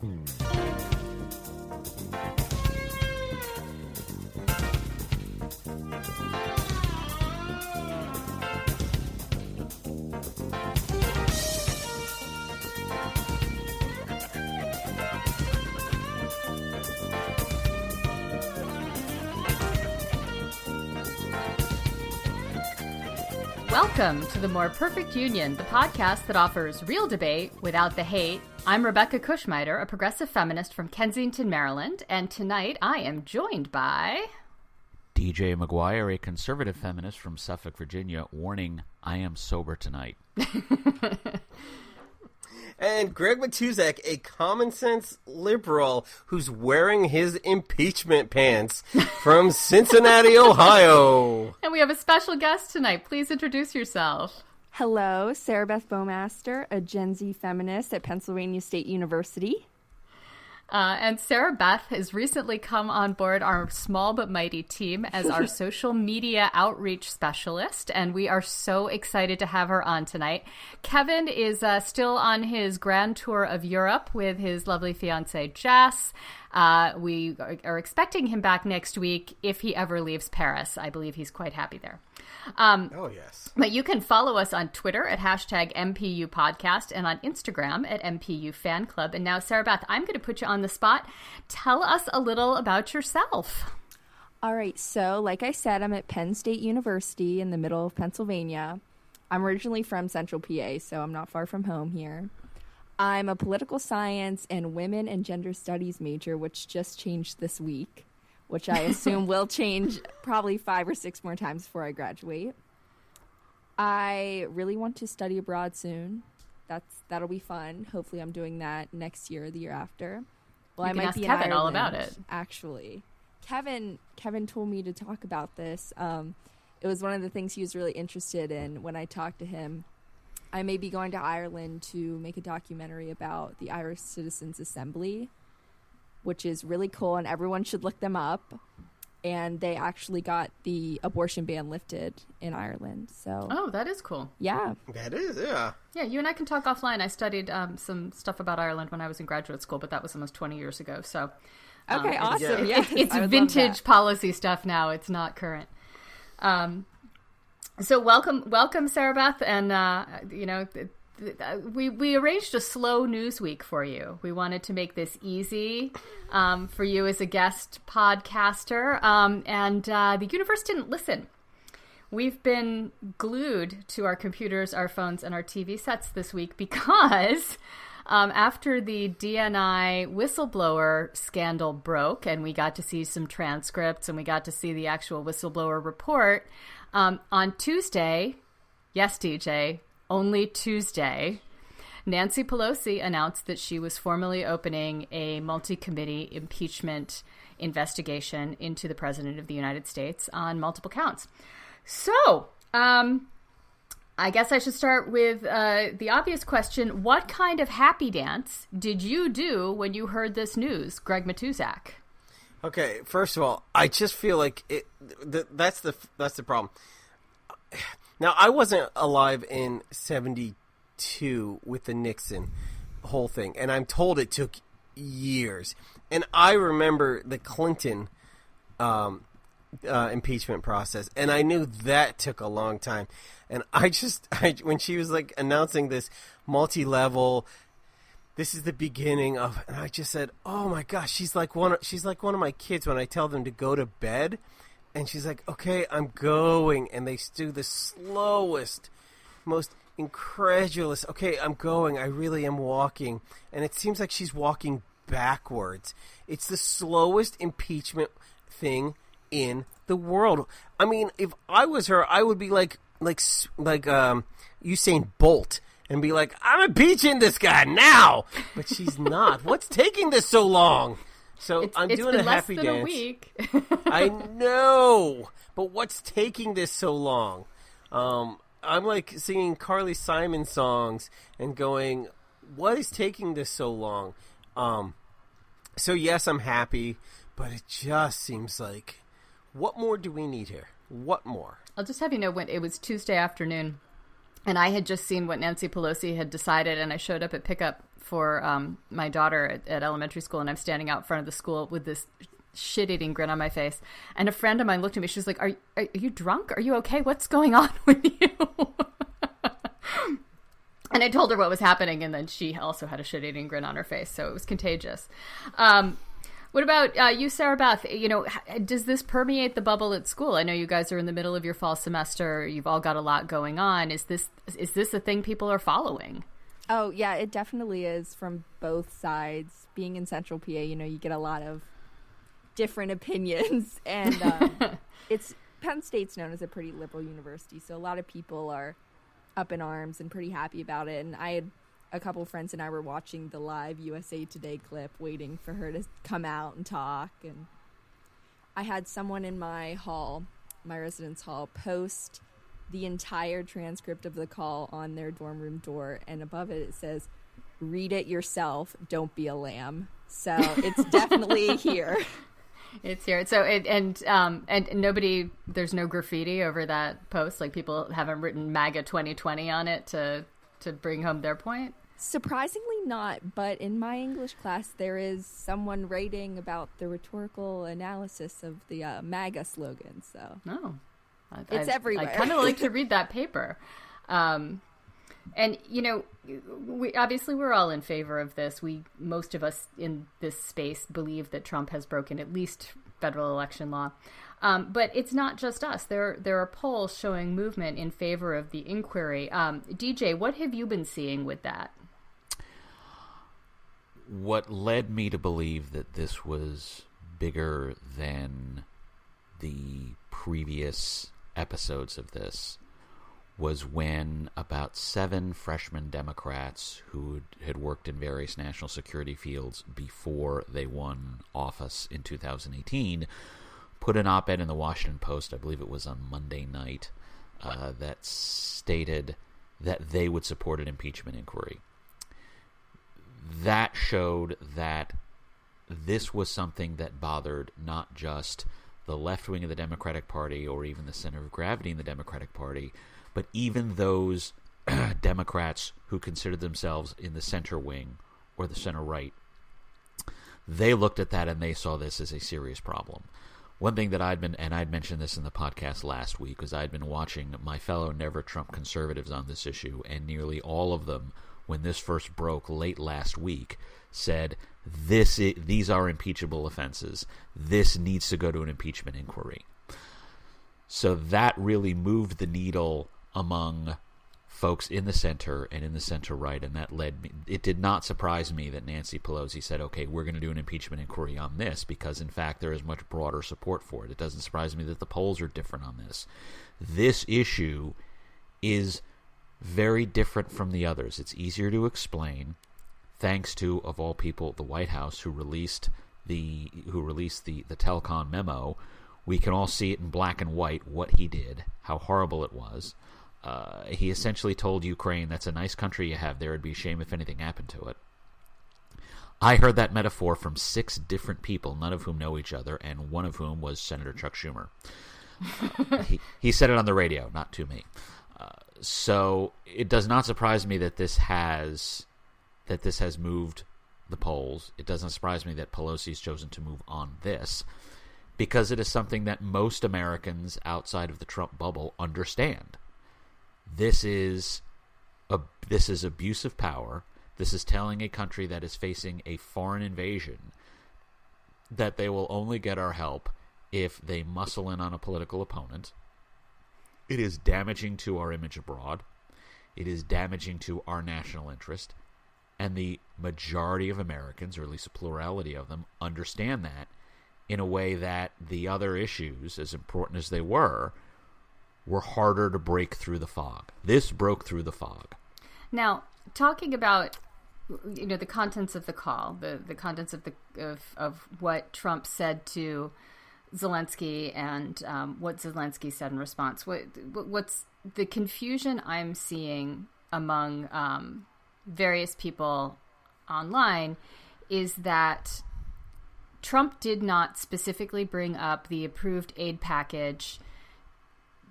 Welcome to The More Perfect Union, the podcast that offers real debate without the hate. I'm Rebecca Cushmiter, a progressive feminist from Kensington, Maryland, and tonight I am joined by... DJ McGuire, a conservative feminist from Suffolk, Virginia. Warning, I am sober tonight. And Greg Matuzak, a common-sense liberal who's wearing his impeachment pants from Cincinnati, Ohio. And we have a special guest tonight. Please introduce yourself. Hello, Sarah Beth Bowmaster, a Gen Z feminist at Pennsylvania State University. And Sarah Beth has recently come on board our small but mighty team as our social media outreach specialist, and we are so excited to have her on tonight. Kevin is still on his grand tour of Europe with his lovely fiancée, Jess. We are expecting him back next week if he ever leaves Paris. I believe he's quite happy there. Oh, yes. But you can follow us on Twitter at hashtag MPU Podcast and on Instagram at MPU Fan Club. And now, Sarah Beth, I'm going to put you on the spot. Tell us a little about yourself. All right, so like I said, I'm at Penn State University in the middle of Pennsylvania. I'm originally from Central PA, so I'm not far from home here. I'm a political science and women and gender studies major, which just changed this week, which I assume will change probably 5 or 6 more times before I graduate. I really want to study abroad soon. That'll be fun. Hopefully I'm doing that next year or the year after. Well, You I can might ask be in Kevin all Ireland, about it. actually. Kevin told me to talk about this. It was one of the things he was really interested in when I talked to him. I may be going to Ireland to make a documentary about the Irish Citizens Assembly, which is really cool, and everyone should look them up. And they actually got the abortion ban lifted in Ireland. So, Oh, that is cool. yeah. That is, yeah. Yeah, you and I can talk offline. I studied some stuff about Ireland when I was in graduate school, but that was almost 20 years ago. So, Okay, awesome. yeah. It's I would love vintage that. policy stuff now. It's not current. So welcome, Sarah Beth, and we arranged a slow news week for you. We wanted to make this easy for you as a guest podcaster, and the universe didn't listen. We've been glued to our computers, our phones, and our TV sets this week because after the DNI whistleblower scandal broke and we got to see some transcripts and we got to see the actual whistleblower report, on Tuesday, yes, DJ, only Tuesday, Nancy Pelosi announced that she was formally opening a multi-committee impeachment investigation into the President of the United States on multiple counts. So, I guess I should start with the obvious question. What kind of happy dance did you do when you heard this news, Greg Matuzak? Okay, first of all, I just feel like that's the problem. Now, I wasn't alive in 1972 with the Nixon whole thing, and I'm told it took years. And I remember the Clinton impeachment process, and I knew that took a long time. And when she was like announcing this multi-level, this is the beginning of, and I just said, "Oh my gosh, she's like one of my kids when I tell them to go to bed." And she's like, "Okay, I'm going." And they do the slowest, most incredulous, "Okay, I'm going. I really am walking." And it seems like she's walking backwards. It's the slowest impeachment thing in the world. I mean, if I was her, I would be like Usain Bolt and be like, "I'm impeaching this guy now." But she's not. What's taking this so long? So I'm doing a happy dance. It's been less than a week. I know, but what's taking this so long? I'm like singing Carly Simon songs and going, "What is taking this so long?" So yes, I'm happy, but it just seems like, what more do we need here? What more? I'll just have you know, when it was Tuesday afternoon, and I had just seen what Nancy Pelosi had decided, and I showed up at pickup for my daughter at elementary school, and I'm standing out front of the school with this shit-eating grin on my face. And a friend of mine looked at me. She was like, are you drunk? Are you okay? What's going on with you? And I told her what was happening, and then she also had a shit-eating grin on her face, so it was contagious. What about you, Sarah Beth? Does this permeate the bubble at school? I know you guys are in the middle of your fall semester. You've all got a lot going on. Is this a thing people are following? Oh, yeah, it definitely is from both sides. Being in Central PA, you get a lot of different opinions, and Penn State's known as a pretty liberal university, so a lot of people are up in arms and pretty happy about it. And I had a couple of friends and I were watching the live USA Today clip, waiting for her to come out and talk. And I had someone in my hall, my residence hall, post the entire transcript of the call on their dorm room door, and above it says, "Read it yourself, don't be a lamb." So it's definitely here. It's here. So and nobody, there's no graffiti over that post. Like, people haven't written MAGA 2020 on it to bring home their point. Surprisingly not, but in my English class there is someone writing about the rhetorical analysis of the MAGA slogan. So it's everywhere. I kind of like to read that paper. And, we're all in favor of this. Most of us in this space believe that Trump has broken at least federal election law. But it's not just us. There are polls showing movement in favor of the inquiry. DJ, what have you been seeing with that? What led me to believe that this was bigger than the previous episodes of this was when about 7 freshman Democrats who had worked in various national security fields before they won office in 2018 put an op-ed in the Washington Post, I believe it was on Monday night, that stated that they would support an impeachment inquiry. That showed that this was something that bothered not just the left wing of the Democratic Party or even the center of gravity in the Democratic Party, but even those Democrats who considered themselves in the center wing or the center right. They looked at that and they saw this as a serious problem. One thing that I'd mentioned this in the podcast last week, was I'd been watching my fellow Never Trump conservatives on this issue, and nearly all of them, when this first broke late last week, said these are impeachable offenses. This needs to go to an impeachment inquiry. So that really moved the needle among folks in the center and in the center right, and that led me. It did not surprise me that Nancy Pelosi said, "Okay, we're going to do an impeachment inquiry on this," because in fact there is much broader support for it. It doesn't surprise me that the polls are different on this. This issue is very different from the others. It's easier to explain, thanks to, of all people, the White House, who released the telecom memo. We can all see it in black and white what he did, how horrible it was. He essentially told Ukraine, "That's a nice country you have there. It'd be a shame if anything happened to it." I heard that metaphor from 6 different people, none of whom know each other, and one of whom was Senator Chuck Schumer. He said it on the radio, not to me. So it does not surprise me that this has moved the polls. It doesn't surprise me that Pelosi's chosen to move on this, because it is something that most Americans outside of the Trump bubble understand. This is abuse of power. This is telling a country that is facing a foreign invasion that they will only get our help if they muscle in on a political opponent. It is damaging to our image abroad. It is damaging to our national interest. And the majority of Americans, or at least a plurality of them, understand that in a way that the other issues, as important as they were harder to break through the fog. This broke through the fog. Now, talking about the contents of the call, the contents of what Trump said to Zelensky and what Zelensky said in response. What's the confusion I'm seeing among various people online is that Trump did not specifically bring up the approved aid package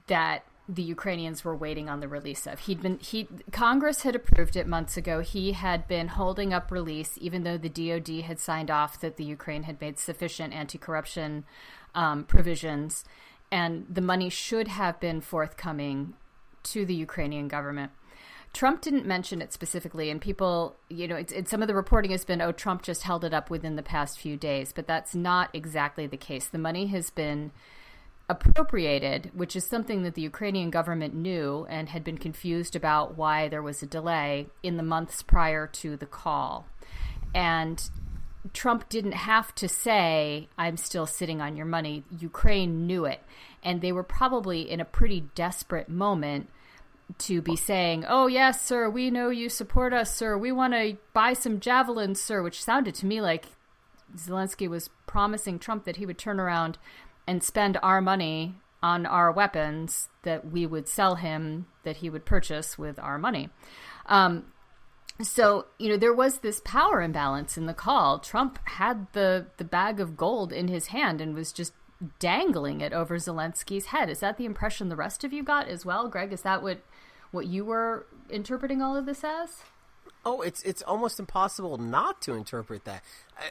that the Ukrainians were waiting on the release of. Congress had approved it months ago. He had been holding up release, even though the DoD had signed off that the Ukraine had made sufficient anti-corruption provisions, and the money should have been forthcoming to the Ukrainian government. Trump didn't mention it specifically, and people, some of the reporting has been, Trump just held it up within the past few days, but that's not exactly the case. The money has been appropriated, which is something that the Ukrainian government knew and had been confused about why there was a delay in the months prior to the call. And Trump didn't have to say, I'm still sitting on your money. Ukraine knew it. And they were probably in a pretty desperate moment to be saying, oh, yes, sir, we know you support us, sir. We want to buy some javelins, sir, which sounded to me like Zelensky was promising Trump that he would turn around and spend our money on our weapons that we would sell him, that he would purchase with our money. So, there was this power imbalance in the call. Trump had the bag of gold in his hand and was just dangling it over Zelensky's head. Is that the impression the rest of you got as well? Greg, is that what you were interpreting all of this as? Oh, it's almost impossible not to interpret that.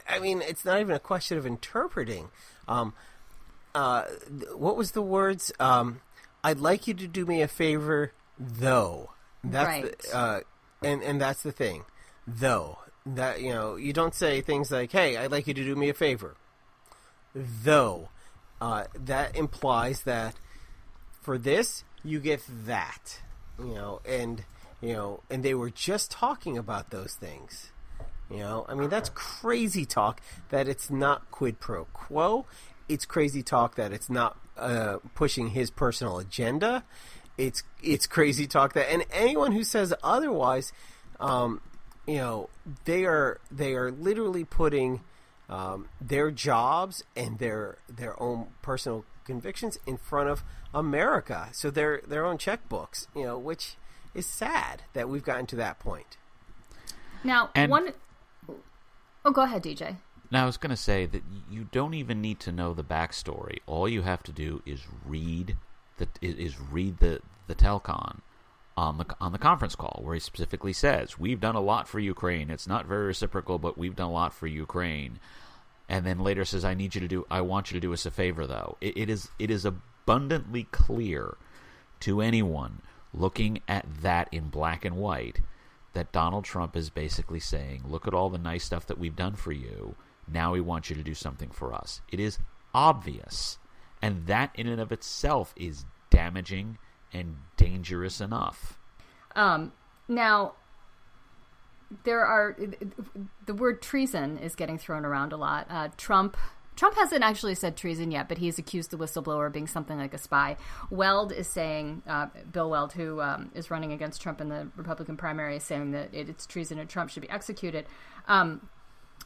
I mean, it's not even a question of interpreting. What was the words? I'd like you to do me a favor, though. That's right. And that's the thing, though. That you don't say things like, "Hey, I'd like you to do me a favor," though. That implies that for this you get that, and they were just talking about those things. I mean, that's crazy talk that it's not quid pro quo. It's crazy talk that it's not pushing his personal agenda. It's crazy talk that, and anyone who says otherwise, they are literally putting their jobs and their own personal convictions in front of America, so their own checkbooks, which is sad that we've gotten to that point. Now, go ahead, DJ. Now, I was going to say that you don't even need to know the backstory. All you have to do is read the telecon on the conference call, where he specifically says, "We've done a lot for Ukraine. It's not very reciprocal, but we've done a lot for Ukraine." And then later says, "I want you to do us a favor, though." It is abundantly clear to anyone looking at that in black and white that Donald Trump is basically saying, "Look at all the nice stuff that we've done for you. Now we want you to do something for us." It is obvious, and that in and of itself is damaging and dangerous enough. Now, the word treason is getting thrown around a lot. Trump hasn't actually said treason yet, but he's accused the whistleblower of being something like a spy. Weld is saying, Bill Weld, who is running against Trump in the Republican primary, is saying that it's treason and Trump should be executed.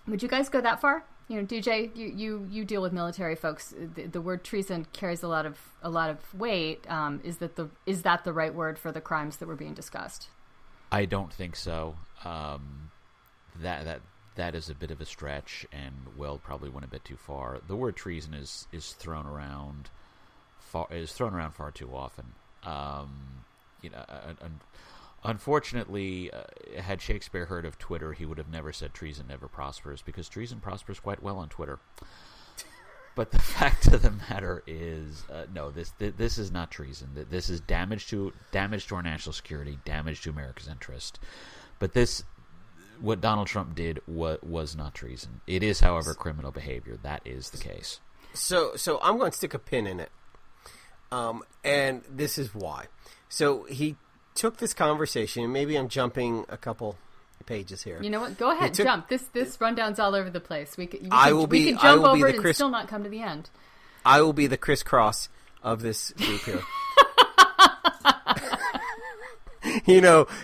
Would you guys go that far? DJ, you deal with military folks. The word treason carries a lot of weight. Is that the right word for the crimes that were being discussed? I don't think so. That is a bit of a stretch, and Weld probably went a bit too far. The word treason is thrown around far too often. Unfortunately, had Shakespeare heard of Twitter, he would have never said treason never prospers, because treason prospers quite well on Twitter. But the fact of the matter is, no, this is not treason. This is damage to our national security, damage to America's interest. But what Donald Trump did was not treason. It is, however, criminal behavior. That is the case. So I'm going to stick a pin in it, and this is why. So he took this conversation, and maybe I'm jumping a couple pages here. You know what? Go ahead, jump. This rundown's all over the place. We could jump over it and still not come to the end. I will be the crisscross of this group here.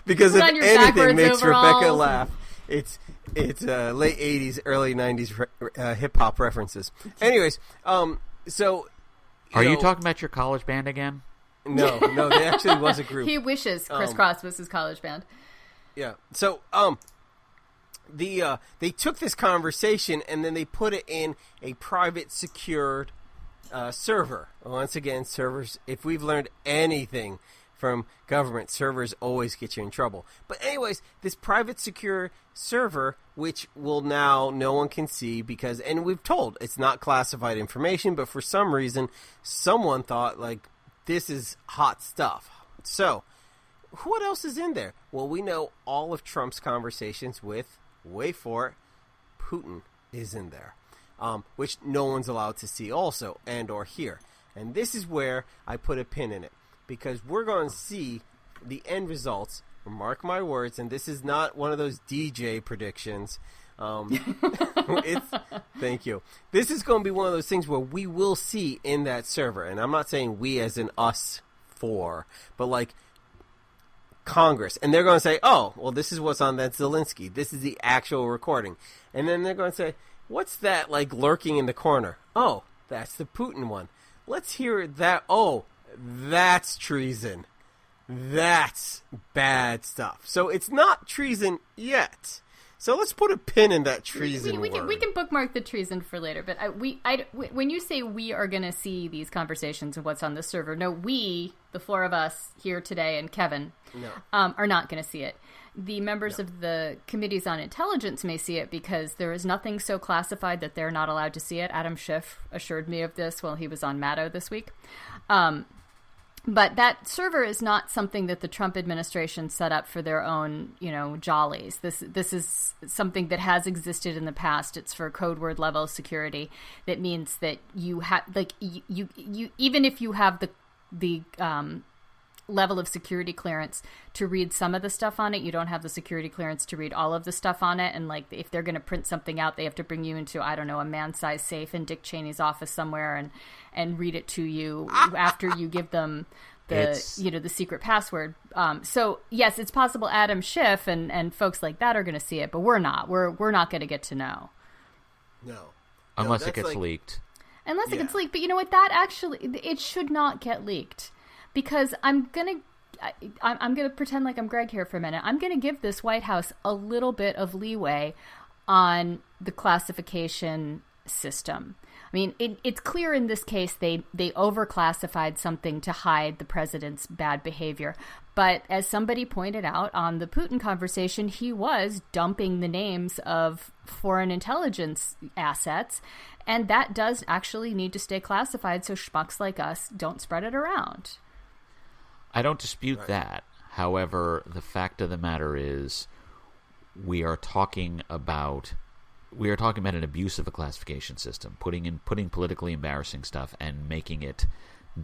Because if anything makes Rebecca laugh, it's late 80s, early 90s hip hop references. Anyways, so are you talking about your college band again? No, there actually was a group. He wishes Criss Cross was his college band. Yeah. So, they took this conversation and then they put it in a private, secured server. Once again, servers, if we've learned anything from government, servers always get you in trouble. But anyways, this private secure server, which will now no one can see because, and we've told it's not classified information, but for some reason, someone thought, like, this is hot stuff. So, what else is in there? Well, we know all of Trump's conversations with, wait for it, Putin is in there, which no one's allowed to see also and or hear. And this is where I put a pin in it, because we're going to see the end results. Mark my words, and this is not one of those DJ predictions. Thank you. This is going to be one of those things where we will see in that server, and I'm not saying we as in us four, but like Congress, and they're going to say, oh, well, this is what's on that Zelensky. This is the actual recording. And then they're going to say, what's that like lurking in the corner? Oh, that's the Putin one. Let's hear that. Oh, that's treason. That's bad stuff. So it's not treason yet. So let's put a pin in that treason we can bookmark the treason for later. But when you say we are going to see these conversations and what's on the server, no, we, the four of us here today, and Kevin, are not going to see it. The members of the committees on intelligence may see it because there is nothing so classified that they're not allowed to see it. Adam Schiff assured me of this while he was on Maddow this week. But that server is not something that the Trump administration set up for their own, jollies. This is something that has existed in the past. It's for code word level security. That means that you have, like, you even if you have the level of security clearance to read some of the stuff on it, you don't have the security clearance to read all of the stuff on it. And like, if they're going to print something out, they have to bring you into, I don't know, a man-sized safe in Dick Cheney's office somewhere and read it to you after you give them the secret password. So yes, it's possible Adam Schiff and folks like that are going to see it, but we're not. We're not going to get to know. No. Unless it gets leaked. Unless it gets leaked. But you know what? That actually, it should not get leaked. Because I'm gonna pretend like I'm Greg here for a minute. I'm gonna give this White House a little bit of leeway on the classification system. I mean, it's clear in this case they overclassified something to hide the president's bad behavior. But as somebody pointed out on the Putin conversation, he was dumping the names of foreign intelligence assets, and that does actually need to stay classified so schmucks like us don't spread it around. I don't dispute that. However, the fact of the matter is we are talking about an abuse of a classification system, putting politically embarrassing stuff and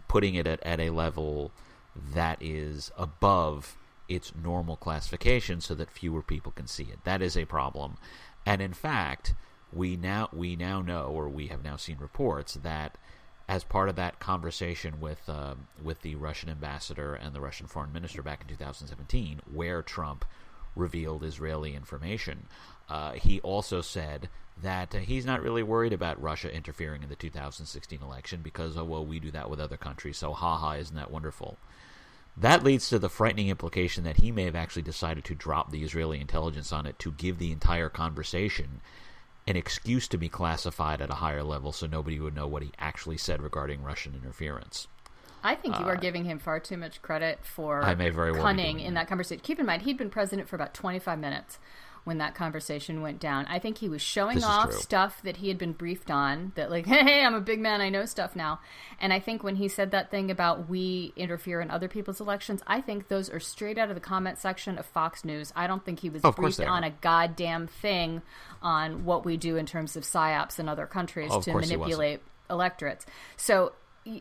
putting it at a level that is above its normal classification so that fewer people can see it. That is a problem. And in fact, we now know, or we have now seen reports that as part of that conversation with the Russian ambassador and the Russian foreign minister back in 2017, where Trump revealed Israeli information, he also said that he's not really worried about Russia interfering in the 2016 election because, we do that with other countries, so isn't that wonderful? That leads to the frightening implication that he may have actually decided to drop the Israeli intelligence on it to give the entire conversation an excuse to be classified at a higher level so nobody would know what he actually said regarding Russian interference. I think you are giving him far too much credit for cunning in that conversation. Keep in mind, he'd been president for about 25 minutes when that conversation went down. I think he was showing off stuff that he had been briefed on, that like, hey, I'm a big man, I know stuff now. And I think when he said that thing about we interfere in other people's elections, I think those are straight out of the comment section of Fox News. I don't think he was briefed on a goddamn thing on what we do in terms of psyops in other countries to manipulate electorates. So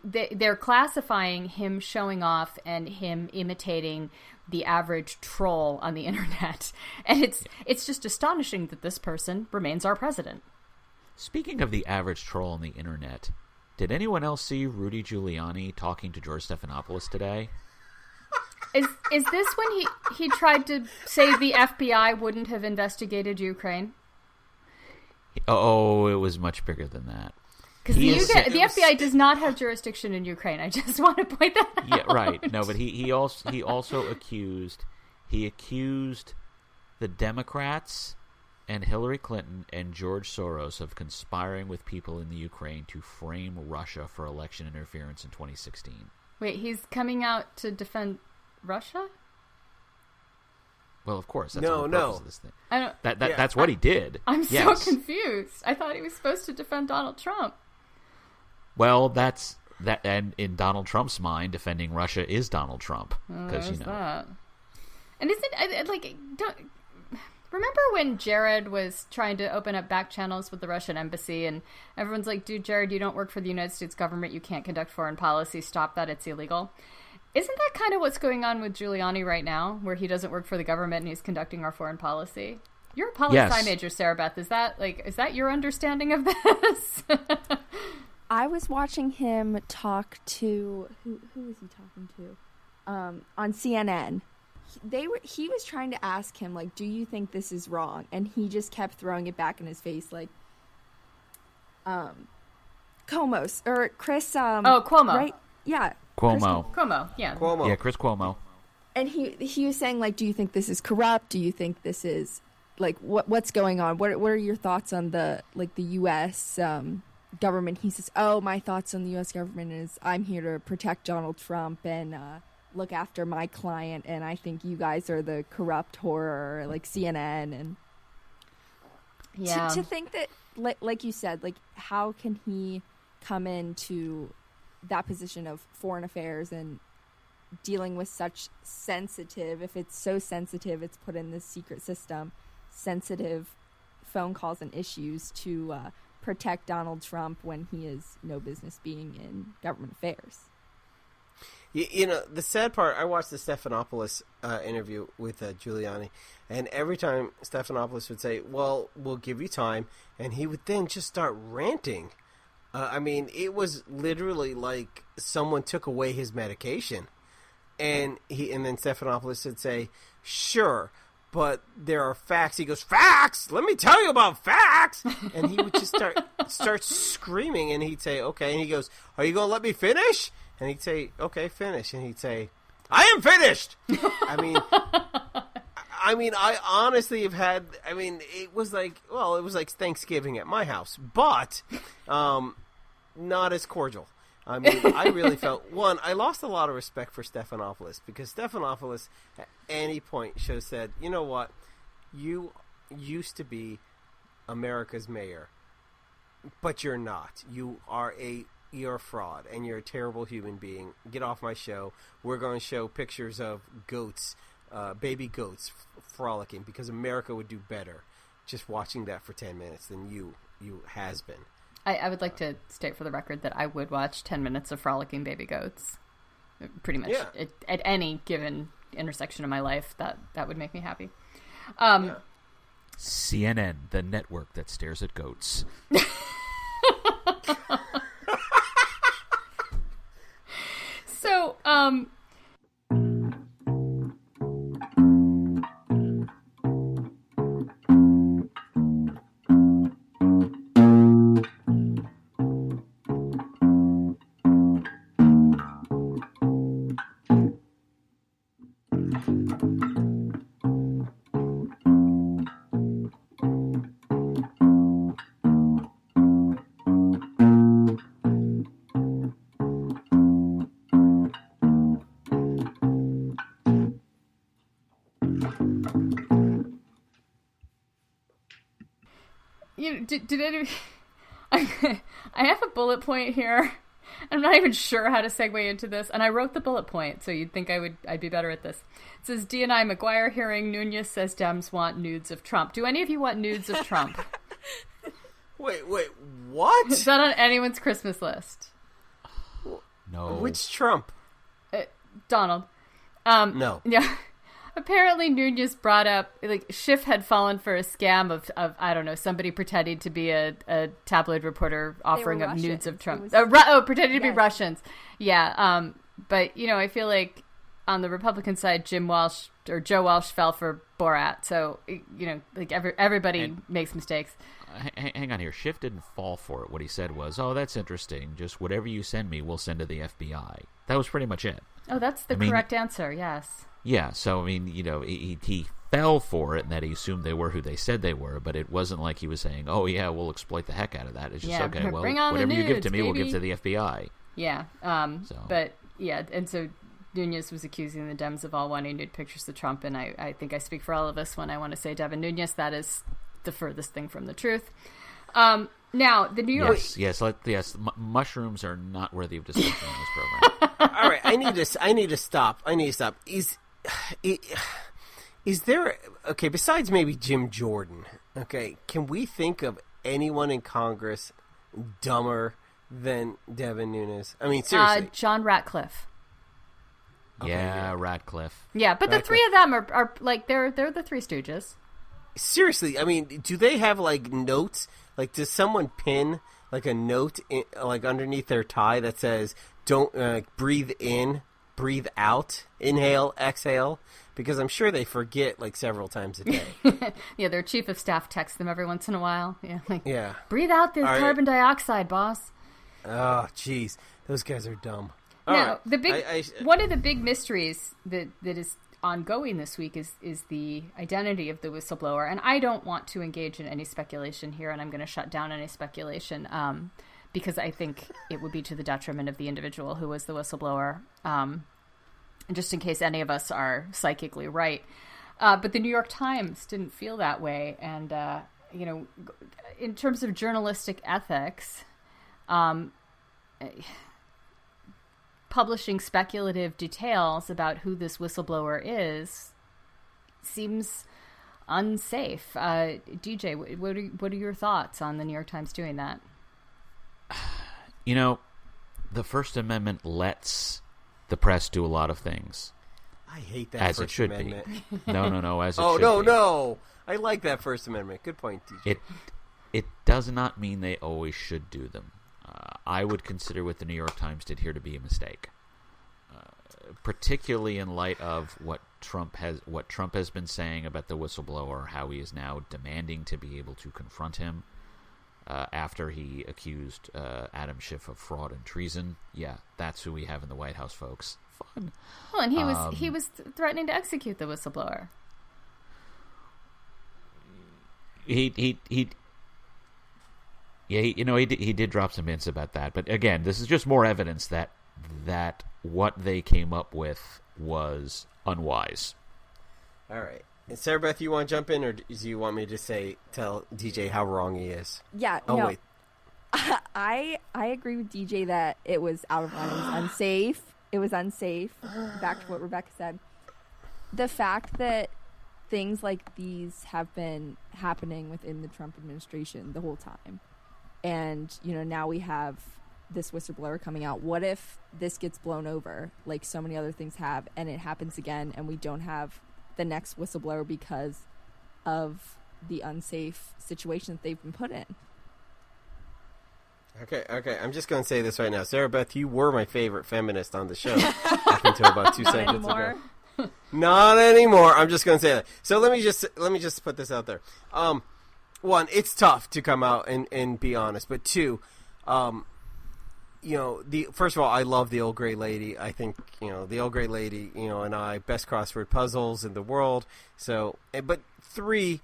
they're classifying him showing off and him imitating the average troll on the internet, and it's just astonishing that this person remains our president. Speaking of the average troll on the internet, did anyone else see Rudy Giuliani talking to George Stephanopoulos today? Is this when he tried to say the FBI wouldn't have investigated Ukraine? Oh, it was much bigger than that. Because the FBI does not have jurisdiction in Ukraine. I just want to point that out. Yeah, right. No, but he also accused the Democrats and Hillary Clinton and George Soros of conspiring with people in the Ukraine to frame Russia for election interference in 2016. Wait, he's coming out to defend Russia? Well, of course. That's the whole purpose of this thing. I don't. That's what he did. I'm so confused. I thought he was supposed to defend Donald Trump. Well, that, and in Donald Trump's mind, defending Russia is Donald Trump, because that. And remember when Jared was trying to open up back channels with the Russian embassy, and everyone's like, "Dude, Jared, you don't work for the United States government. You can't conduct foreign policy. Stop that. It's illegal." Isn't that kind of what's going on with Giuliani right now, where he doesn't work for the government and he's conducting our foreign policy? You're a poli-sci major, Sarah Beth. Is that your understanding of this? I was watching him talk to who was he talking to? On CNN. He was trying to ask him, like, do you think this is wrong? And he just kept throwing it back in his face, like, Cuomo. Right? Yeah. Cuomo, yeah. Cuomo. Yeah, Chris Cuomo. And he was saying, like, do you think this is corrupt? Do you think this is, like, what's going on? What are your thoughts on the U.S. Government? He says, my thoughts on the U.S. government is I'm here to protect Donald Trump and look after my client, and I think you guys are the corrupt horror, like CNN. And to think that, like you said, like, how can he come into that position of foreign affairs and dealing with such sensitive, if it's so sensitive, it's put in this secret system, sensitive phone calls and issues to protect Donald Trump when he has no business being in government affairs. You know, the sad part, I watched the Stephanopoulos interview with Giuliani, and every time Stephanopoulos would say, well, we'll give you time, and he would then just start ranting. I mean, it was literally like someone took away his medication. And then Stephanopoulos would say, sure, but there are facts. He goes, facts? Let me tell you about facts! And he would just start screaming, and he'd say, okay. And he goes, are you going to let me finish? And he'd say, okay, finish. And he'd say, I am finished! I honestly have had, it was like Thanksgiving at my house, but not as cordial. I mean, I really felt, one, I lost a lot of respect for Stephanopoulos, because Stephanopoulos at any point should have said, you know what, you used to be America's mayor, but you're not. You're a fraud, and you're a terrible human being. Get off my show. We're going to show pictures of goats, baby goats frolicking, because America would do better just watching that for 10 minutes than you has been. I would like to state for the record that I would watch 10 minutes of frolicking baby goats. Pretty much. Yeah. At any given intersection of my life, that would make me happy. CNN, the network that stares at goats. So, did any... I have a bullet point here. I'm not even sure how to segue into this, and I wrote the bullet point, so you'd think I'd be better at this. It says, D&I McGuire hearing Nunez says Dems want nudes of Trump. Do any of you want nudes of Trump? Wait, what? Is that on anyone's Christmas list? No. Which Trump? Donald. No. Yeah. Apparently Nunez brought up, like, Schiff had fallen for a scam of I don't know, somebody pretending to be a tabloid reporter offering up nudes of Trump. Pretending to be Russians. Yeah. But, you know, I feel like on the Republican side, Joe Walsh fell for Borat. So, you know, like everybody makes mistakes. Hang on here. Schiff didn't fall for it. What he said was, oh, that's interesting. Just whatever you send me, we'll send to the FBI. That was pretty much it. Oh, that's the correct answer. Yes. Yeah, so, I mean, he fell for it and that he assumed they were who they said they were, but it wasn't like he was saying, oh, yeah, we'll exploit the heck out of that. It's just, okay, well, bring on whatever the you give nudes, to me, we'll give baby. to the FBI. Yeah, but, yeah, and so Nunes was accusing the Dems of all wanting nude pictures of Trump, and I think I speak for all of us when I want to say Devin Nunes. That is the furthest thing from the truth. Now, the New York... Yes, mushrooms are not worthy of discussion on this program. All right, I need to stop. Is there, okay, besides maybe Jim Jordan, okay, can we think of anyone in Congress dumber than Devin Nunes? I mean, seriously. John Ratcliffe. Yeah, Ratcliffe. Yeah, but the three of them are like, they're the Three Stooges. Seriously, I mean, do they have, like, notes? Like, does someone pin, like, a note, like, underneath their tie that says, don't breathe in, breathe out, inhale, exhale? Because I'm sure they forget, like, several times a day. Yeah, their chief of staff texts them every once in a while. Yeah. Breathe out this carbon dioxide, boss. Oh, jeez. Those guys are dumb. Now, one of the big mysteries that is ongoing this week is the identity of the whistleblower, and I don't want to engage in any speculation here, and I'm going to shut down any speculation because I think it would be to the detriment of the individual who was the whistleblower, just in case any of us are psychically right. But the New York Times didn't feel that way, and in terms of journalistic ethics, publishing speculative details about who this whistleblower is seems unsafe. DJ, what are your thoughts on the New York Times doing that? The First Amendment lets the press do a lot of things. I hate that as First it should Amendment. Be. No, as it should be. Oh, no. I like that First Amendment. Good point, DJ. It does not mean they always should do them. I would consider what the New York Times did here to be a mistake, particularly in light of what Trump has been saying about the whistleblower, how he is now demanding to be able to confront him after he accused Adam Schiff of fraud and treason. Yeah, that's who we have in the White House, folks. Fun. Well, and he was threatening to execute the whistleblower. He did drop some hints about that, but again, this is just more evidence that what they came up with was unwise. All right, and Sarah Beth, you want to jump in, or do you want me to tell DJ how wrong he is? Yeah. Wait. I agree with DJ that it was out of line. It was unsafe. It was unsafe. Back to what Rebecca said. The fact that things like these have been happening within the Trump administration the whole time. And, now we have this whistleblower coming out. What if this gets blown over like so many other things have, and it happens again and we don't have the next whistleblower because of the unsafe situation that they've been put in? Okay. I'm just going to say this right now. Sarah Beth, you were my favorite feminist on the show up until about 2 seconds ago. Not anymore. I'm just going to say that. So let me just put this out there. One, it's tough to come out and be honest, but two, first of all, I love the Old Gray Lady. I think, the Old Gray Lady, and I, best crossword puzzles in the world. So, but three,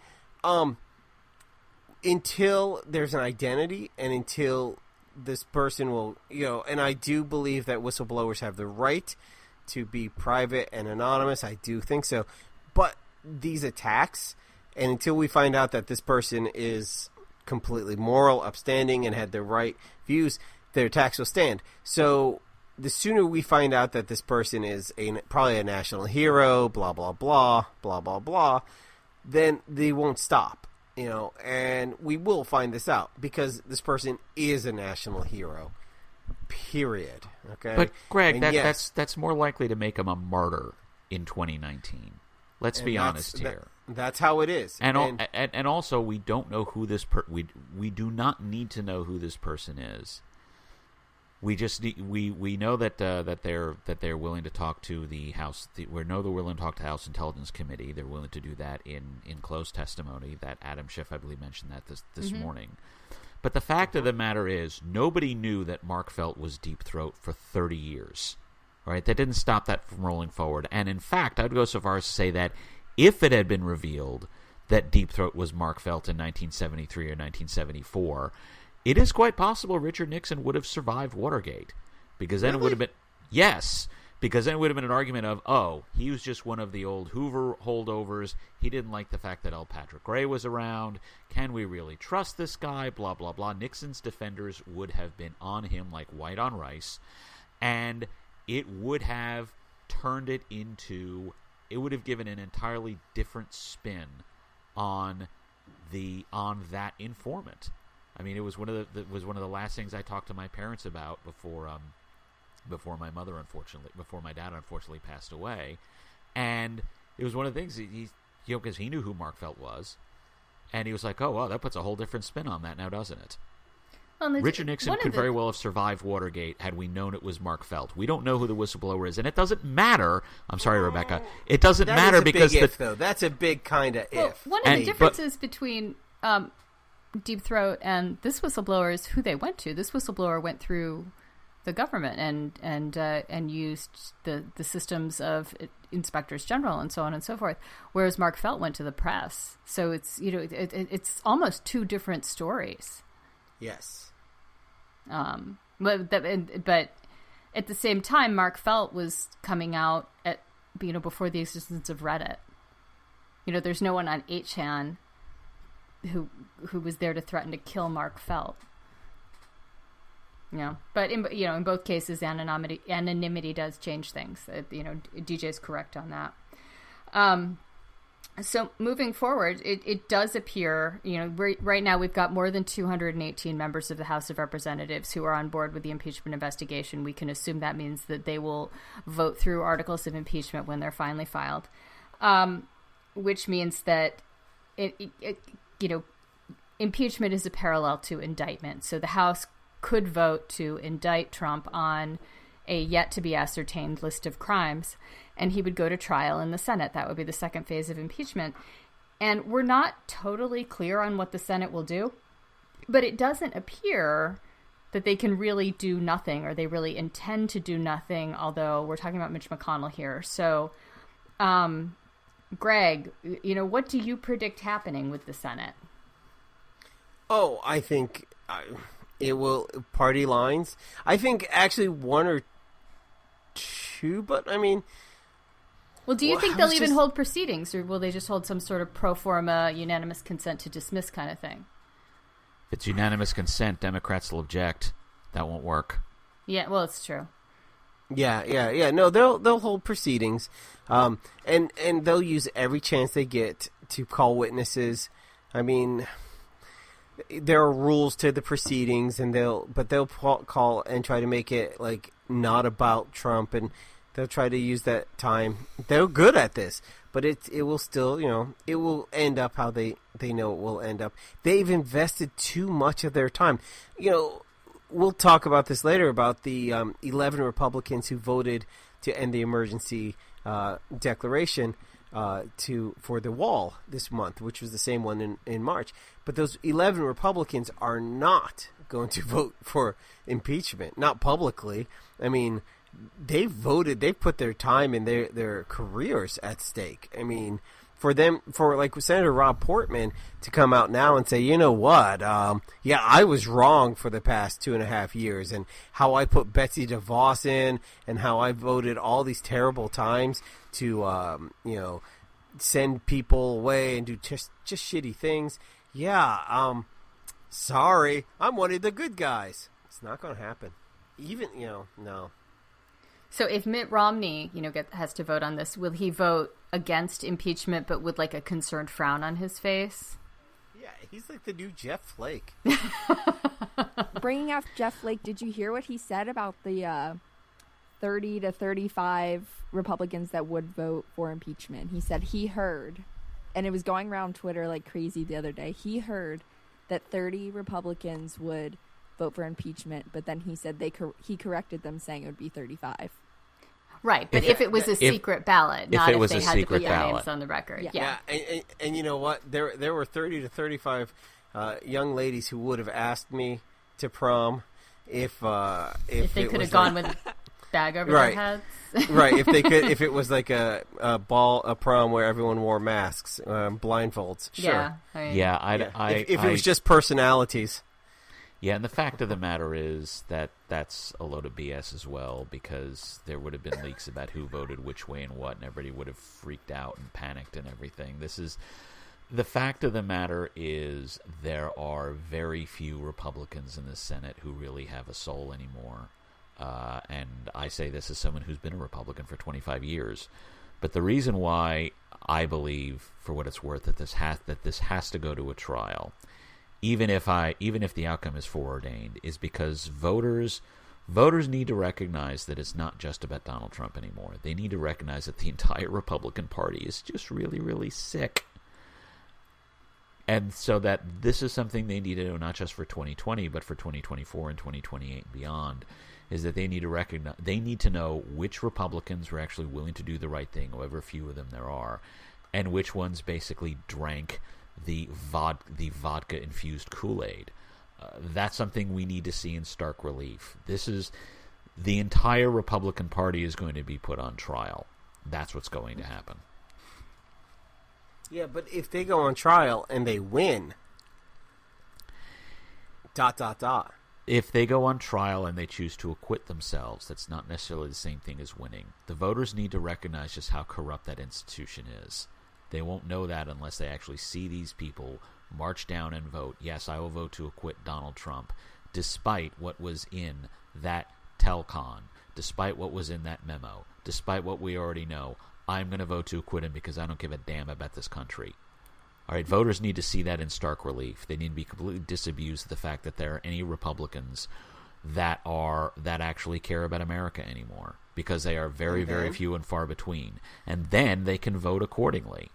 until there's an identity and until this person will, and I do believe that whistleblowers have the right to be private and anonymous. I do think so. But these attacks, and until we find out that this person is completely moral, upstanding, and had the right views, their attacks will stand. So the sooner we find out that this person is probably a national hero, blah, blah, blah, blah, blah, blah, then they won't stop, and we will find this out because this person is a national hero, period. Okay. But Greg, that's more likely to make him a martyr in 2019. Let's be honest here. That's how it is. And also, we don't know who this we do not need to know who this person is. We just we know that they're willing to talk to the House. We know they're willing to talk to the House Intelligence Committee. They're willing to do that in closed testimony. That Adam Schiff, I believe, mentioned that this morning. But the fact of the matter is, nobody knew that Mark Felt was Deep Throat for 30 years. right? That didn't stop that from rolling forward. And in fact, I'd go so far as to say that if it had been revealed that Deep Throat was Mark Felt in 1973 or 1974, it is quite possible Richard Nixon would have survived Watergate. Because then it would have been... Yes, because then it would have been an argument of, oh, he was just one of the old Hoover holdovers. He didn't like the fact that L. Patrick Gray was around. Can we really trust this guy? Blah, blah, blah. Nixon's defenders would have been on him like white on rice. And it would have turned it into... It would have given an entirely different spin on that informant. I mean, it was one of the last things I talked to my parents about before my dad unfortunately passed away, and it was one of the things because he knew who Mark Felt was, and he was like, "Oh, wow, that puts a whole different spin on that now, doesn't it?" Well, Richard Nixon could very well have survived Watergate had we known it was Mark Felt. We don't know who the whistleblower is, and it doesn't matter. I'm sorry, Rebecca. It doesn't matter because though. That's a big kind of if. One of the differences between Deep Throat and this whistleblower is who they went to. This whistleblower went through the government and used the systems of inspectors general and so on and so forth, whereas Mark Felt went to the press. So it's it's almost two different stories. Yes. But at the same time, Mark Felt was coming out at before the existence of Reddit. There's no one on 8chan who was there to threaten to kill Mark Felt. But in both cases, anonymity does change things. DJ's correct on that. So moving forward, it does appear, right now we've got more than 218 members of the House of Representatives who are on board with the impeachment investigation. We can assume that means that they will vote through articles of impeachment when they're finally filed, which means that impeachment is a parallel to indictment. So the House could vote to indict Trump on a yet-to-be-ascertained list of crimes, and he would go to trial in the Senate. That would be the second phase of impeachment. And we're not totally clear on what the Senate will do, but it doesn't appear that they can really do nothing, or they really intend to do nothing, although we're talking about Mitch McConnell here. So, Greg, what do you predict happening with the Senate? Oh, I think it will party lines. I think actually one or two, but I mean... Well, do you think they'll even hold proceedings, or will they just hold some sort of pro forma unanimous consent to dismiss kind of thing? If it's unanimous consent, Democrats will object. That won't work. Yeah, well, it's true. Yeah. No, they'll hold proceedings, and they'll use every chance they get to call witnesses. I mean, there are rules to the proceedings, and they'll call and try to make it like not about Trump, and they'll try to use that time. They're good at this, but it will still, it will end up how they know it will end up. They've invested too much of their time. We'll talk about this later about the 11 Republicans who voted to end the emergency declaration for the wall this month, which was the same one in March. But those 11 Republicans are not going to vote for impeachment, not publicly. I mean, they voted, they put their time and their careers at stake. I mean, for Senator Rob Portman to come out now and say, you know what, I was wrong for the past 2.5 years, and how I put Betsy DeVos in, and how I voted all these terrible times to, send people away and do just shitty things. Yeah, sorry, I'm one of the good guys. It's not going to happen. Even, no. So if Mitt Romney, has to vote on this, will he vote against impeachment but with like a concerned frown on his face? Yeah, he's like the new Jeff Flake. Bringing up Jeff Flake, did you hear what he said about the 30 to 35 Republicans that would vote for impeachment? He said he heard, and it was going around Twitter like crazy the other day, he heard that 30 Republicans would vote for impeachment, but then he said he corrected them, saying it would be 35. Right, but if it was a secret ballot, not if they had to put their names on the record. Yeah. And you know what? There were 30 to 35 young ladies who would have asked me to prom if they could have gone with bag over Right. their heads. Right. If they could, if it was like a prom where everyone wore masks, blindfolds. Sure. Yeah. I mean, If it was just personalities. Yeah, and the fact of the matter is that that's a load of BS as well, because there would have been leaks about who voted which way and what, and everybody would have freaked out and panicked and everything. The fact of the matter is there are very few Republicans in the Senate who really have a soul anymore. And I say this as someone who's been a Republican for 25 years. But the reason why I believe, for what it's worth, that this has to go to a trial, even if the outcome is foreordained, is because voters need to recognize that it's not just about Donald Trump anymore. They need to recognize that the entire Republican Party is just really, really sick. And so that this is something they need to do, not just for 2020, but for 2024 and 2028 and beyond, is that they need to recognize, they need to know which Republicans were actually willing to do the right thing, however few of them there are, and which ones basically drank the vodka-infused Kool-Aid. That's something we need to see in stark relief. The entire Republican Party is going to be put on trial. That's what's going to happen. Yeah, but if they go on trial and they win, ... If they go on trial and they choose to acquit themselves, that's not necessarily the same thing as winning. The voters need to recognize just how corrupt that institution is. They won't know that unless they actually see these people march down and vote, yes, I will vote to acquit Donald Trump, despite what was in that telcon, despite what was in that memo, despite what we already know. I'm going to vote to acquit him because I don't give a damn about this country. All right, voters need to see that in stark relief. They need to be completely disabused of the fact that there are any Republicans that actually care about America anymore, because they are very, very few and far between. And then they can vote accordingly.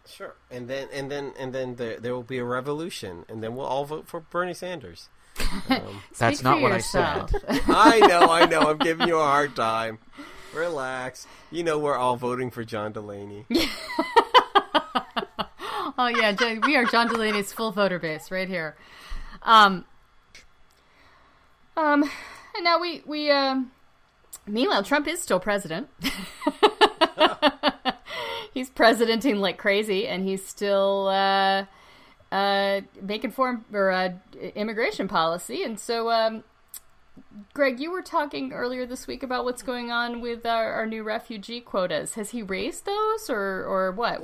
Sure, and then there will be a revolution, and then we'll all vote for Bernie Sanders. That's not what I said. I know. I'm giving you a hard time. Relax. You know we're all voting for John Delaney. Oh yeah, we are John Delaney's full voter base right here. And now we meanwhile, Trump is still president. He's presidenting like crazy, and he's still making immigration policy. And so, Greg, you were talking earlier this week about what's going on with our new refugee quotas. Has he raised those, or what?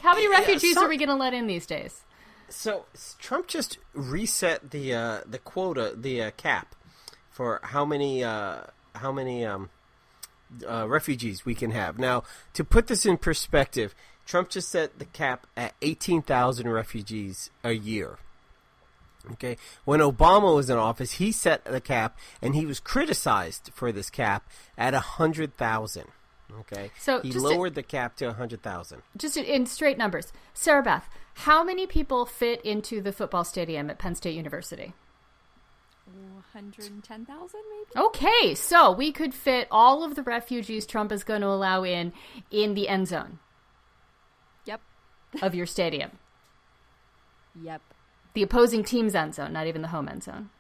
How many refugees are we going to let in these days? So Trump just reset the quota, the cap for how many refugees we can have. Now, to put this in perspective, Trump just set the cap at 18,000 refugees a year. Okay, when Obama was in office, he set the cap, and he was criticized for this cap at 100,000. Okay, so he lowered the cap to 100,000. Just in straight numbers, Sarah Beth, how many people fit into the football stadium at Penn State University? 110,000, maybe. Okay, so we could fit all of the refugees Trump is going to allow in the end zone. Yep. Of your stadium. Yep. The opposing team's end zone, not even the home end zone.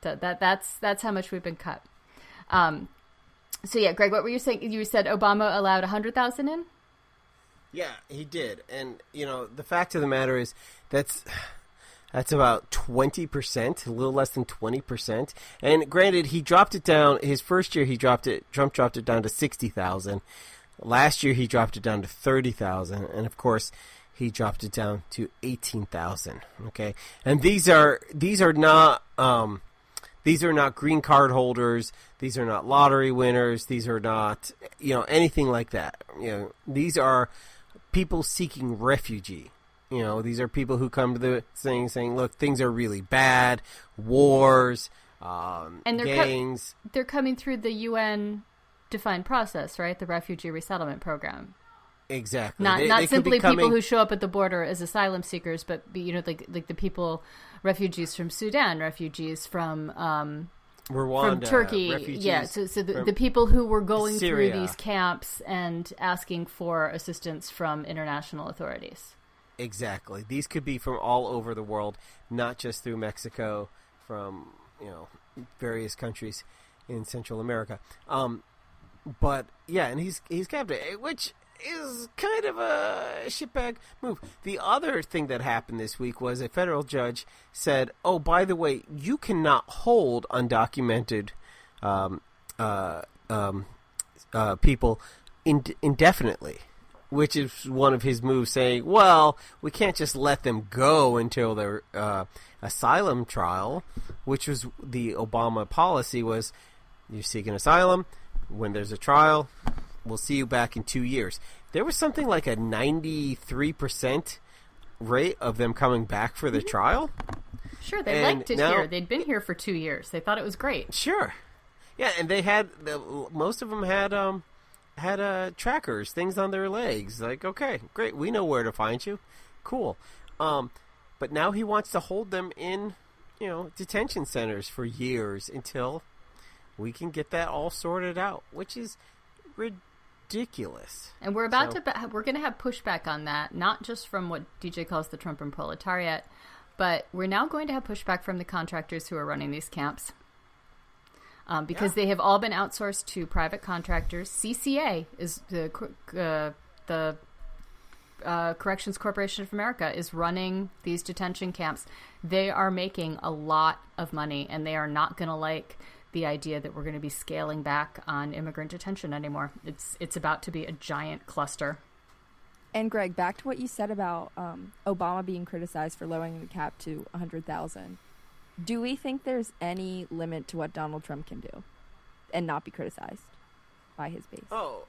That's how much we've been cut. So yeah, Greg, what were you saying? You said Obama allowed 100,000 in? Yeah, he did. And the fact of the matter is that's about 20%, a little less than 20%. And granted, he dropped it down. His first year, Trump dropped it down to 60,000. Last year, he dropped it down to 30,000. And of course, he dropped it down to 18,000. Okay, and these are not green card holders. These are not lottery winners. These are not anything like that. These are people seeking refugee. These are people who come to the thing saying, "Look, things are really bad. Wars, and gangs." They're coming through the UN defined process, right? The refugee resettlement program. Exactly. Not simply people who show up at the border as asylum seekers, but like the people, refugees from Sudan, refugees from Rwanda, from Turkey. Yeah, so the people who were going Syria. through these camps and asking for assistance from international authorities. Exactly. These could be from all over the world, not just through Mexico, from various countries. in Central America. But yeah, and he's captain, which is kind of a shitbag move. The other thing that happened this week was a federal judge said, "Oh, by the way, you cannot hold undocumented people indefinitely," which is one of his moves, saying, "Well, we can't just let them go until their asylum trial," which was the Obama policy. Was you're seeking asylum, when there's a trial, we'll see you back in 2 years. There was something like a 93% rate of them coming back for the trial. Sure, they liked it here. They'd been here for 2 years. They thought it was great. Sure. Yeah, and they had, most of them had trackers, things on their legs. Like, okay, great, we know where to find you. Cool. But now he wants to hold them in, detention centers for years until we can get that all sorted out, which is ridiculous. And we're we're going to have pushback on that, not just from what DJ calls the Trump and proletariat, but we're now going to have pushback from the contractors who are running these camps. Because they have all been outsourced to private contractors. CCA is the Corrections Corporation of America is running these detention camps. They are making a lot of money, and they are not going to like the idea that we're going to be scaling back on immigrant detention anymore. It's about to be a giant cluster. And Greg, back to what you said about Obama being criticized for lowering the cap to 100,000. Do we think there's any limit to what Donald Trump can do and not be criticized by his base? Oh,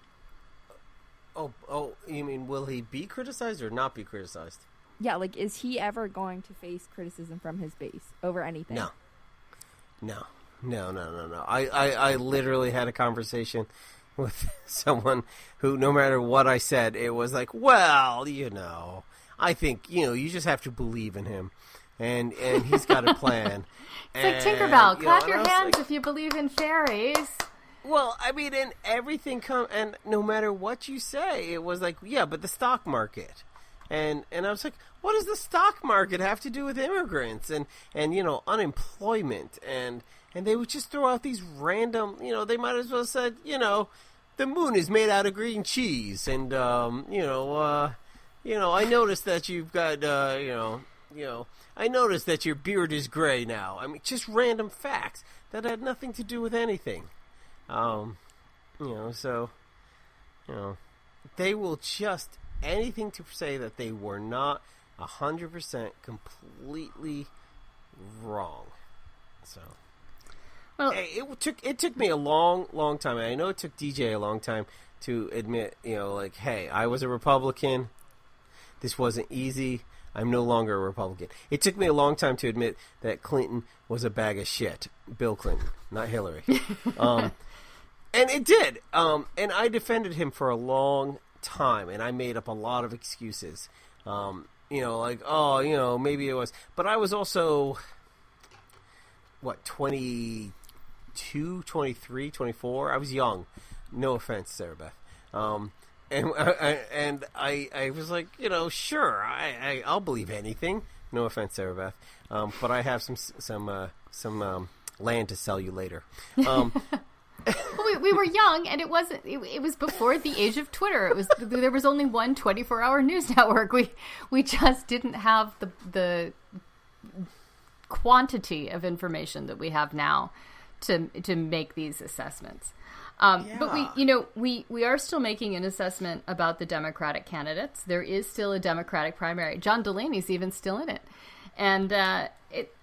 you mean will he be criticized or not be criticized? Yeah, like, is he ever going to face criticism from his base over anything? No. I literally had a conversation with someone who, no matter what I said, it was like, well, I think, you just have to believe in him. And he's got a plan. It's like Tinkerbell. Clap your hands if you believe in fairies. Well, I mean, and everything and no matter what you say, it was like, yeah, but the stock market. And I was like, what does the stock market have to do with immigrants and unemployment? And they would just throw out these random, they might as well have said, the moon is made out of green cheese. And, I noticed that you've got, I noticed that your beard is gray now. I mean, just random facts that had nothing to do with anything. They will just anything to say that they were not 100% completely wrong. So, well, it took me a long time. And I know it took DJ a long time to admit, hey, I was a Republican. This wasn't easy. I'm no longer a Republican. It took me a long time to admit that Clinton was a bag of shit. Bill Clinton, not Hillary. And it did. And I defended him for a long time, and I made up a lot of excuses. Maybe it was. But I was also, 22, 23, 24? I was young. No offense, Sarah Beth. And I was like, sure, I'll believe anything. No offense, Sarah Beth, but I have some land to sell you later. Well, we were young, and it was before the age of Twitter. There was only one 24-hour news network. We just didn't have the quantity of information that we have now to make these assessments. But we are still making an assessment about the Democratic candidates. There is still a Democratic primary. John Delaney's even still in it. And,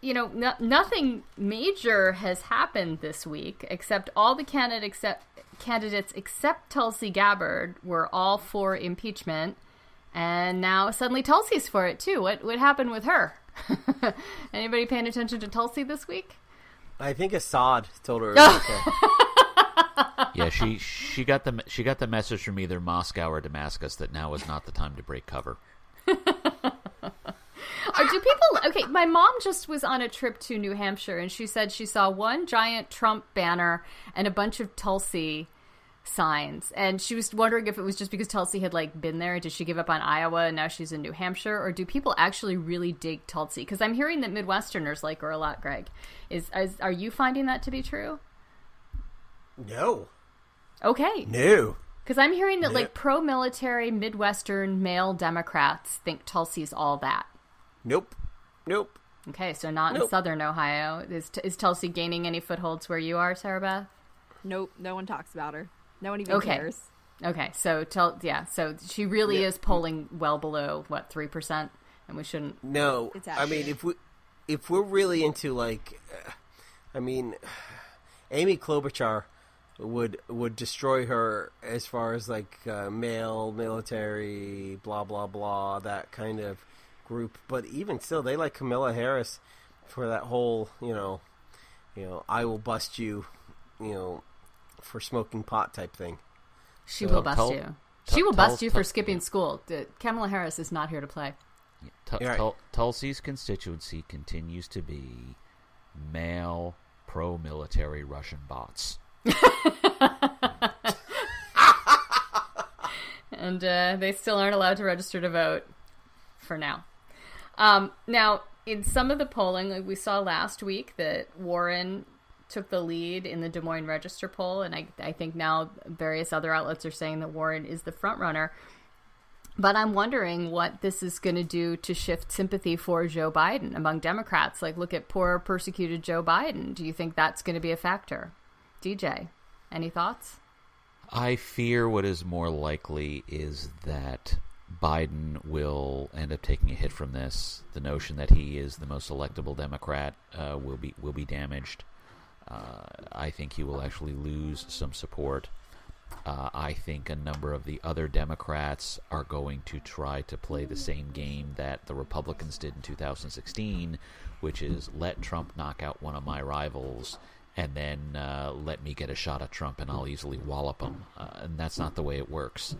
nothing major has happened this week, except all the candidates except Tulsi Gabbard were all for impeachment. And now suddenly Tulsi's for it, too. What happened with her? Anybody paying attention to Tulsi this week? I think Assad told her it was okay. Yeah, she got the message from either Moscow or Damascus that now is not the time to break cover. Okay, my mom just was on a trip to New Hampshire, and she said she saw one giant Trump banner and a bunch of Tulsi signs, and she was wondering if it was just because Tulsi had been there. Did she give up on Iowa and now she's in New Hampshire, or do people actually really dig Tulsi? Because I'm hearing that Midwesterners like her a lot. Greg, are you finding that to be true? No. Okay. No. Because I'm hearing that, No. like, pro-military, Midwestern male Democrats think Tulsi's all that. Nope. Nope. Okay, so not in Nope. Southern Ohio. Is Tulsi gaining any footholds where you are, Sarah Beth? Nope, no one talks about her. No one even Okay. cares. Okay, so so she really is polling well below, 3%? And we shouldn't... No. It's I mean, accurate. if we're really into, like, Amy Klobuchar would destroy her as far as, like, male, military, blah, blah, blah, that kind of group. But even still, they like Kamala Harris for that whole, I will bust you, for smoking pot type thing. She will bust you. She will bust you for skipping yeah. school. Kamala Harris is not here to play. Tulsi's constituency continues to be male pro-military Russian bots. And they still aren't allowed to register to vote for now. Now, in some of the polling, like we saw last week that Warren took the lead in the Des Moines Register poll, and I think now various other outlets are saying that Warren is the front runner. But I'm wondering what this is going to do to shift sympathy for Joe Biden among Democrats. Like, look at poor, persecuted Joe Biden. Do you think that's going to be a factor? DJ, any thoughts? I fear what is more likely is that Biden will end up taking a hit from this. The notion that he is the most electable Democrat will be damaged. I think he will actually lose some support. I think a number of the other Democrats are going to try to play the same game that the Republicans did in 2016, which is let Trump knock out one of my rivals and then let me get a shot at Trump and I'll easily wallop him. And that's not the way it works.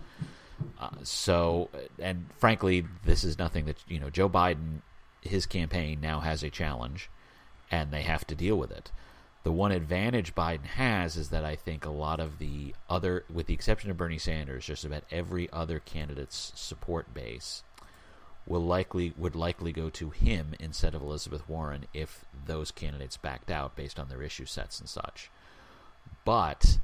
And frankly, this is nothing that, Joe Biden, his campaign now has a challenge and they have to deal with it. The one advantage Biden has is that I think a lot of the other, with the exception of Bernie Sanders, just about every other candidate's support base would likely go to him instead of Elizabeth Warren if those candidates backed out based on their issue sets and such. But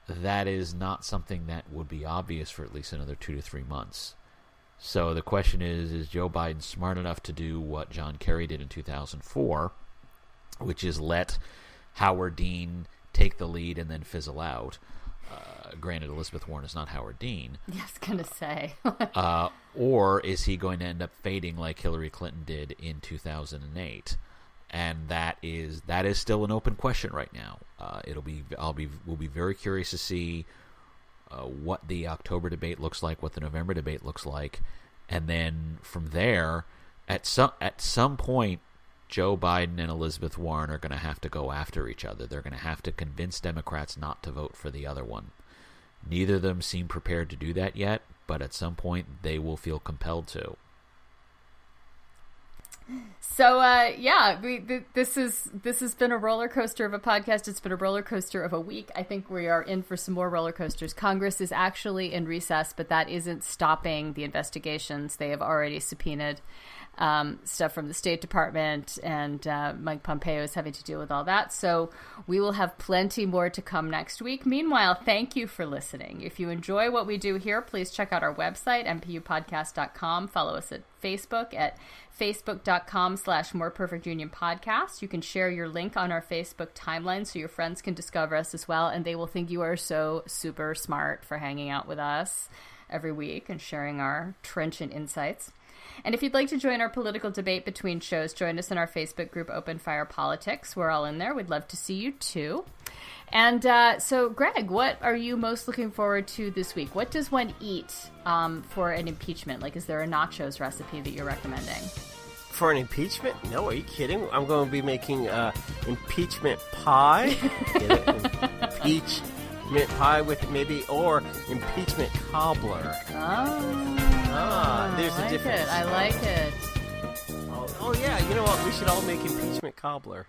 that is not something that would be obvious for at least another 2 to 3 months. So the question is Joe Biden smart enough to do what John Kerry did in 2004, which is let Howard Dean take the lead and then fizzle out? Granted, Elizabeth Warren is not Howard Dean. Yeah, I was going to say. Or is he going to end up fading like Hillary Clinton did in 2008? And that is still an open question right now. We'll be very curious to see what the October debate looks like, what the November debate looks like, and then from there, at some point, Joe Biden and Elizabeth Warren are going to have to go after each other. They're going to have to convince Democrats not to vote for the other one. Neither of them seem prepared to do that yet, but at some point they will feel compelled to. So, this has been a roller coaster of a podcast. It's been a roller coaster of a week. I think we are in for some more roller coasters. Congress is actually in recess, but that isn't stopping the investigations. They have already subpoenaed stuff from the State Department, and Mike Pompeo is having to deal with all that. So we will have plenty more to come next week. Meanwhile, thank you for listening. If you enjoy what we do here, please check out our website, mpupodcast.com. Follow us at Facebook at facebook.com/moreperfectunionpodcast. You can share your link on our Facebook timeline so your friends can discover us as well, and they will think you are so super smart for hanging out with us every week and sharing our trenchant insights. And if you'd like to join our political debate between shows, join us in our Facebook group, Open Fire Politics. We're all in there. We'd love to see you, too. And so, Greg, what are you most looking forward to this week? What does one eat for an impeachment? Like, is there a nachos recipe that you're recommending? For an impeachment? No, are you kidding? I'm going to be making impeachment pie. Get it? Impeachment pie with maybe, or impeachment cobbler. There's a difference. I like it. Oh, yeah. You know what? We should all make impeachment cobbler.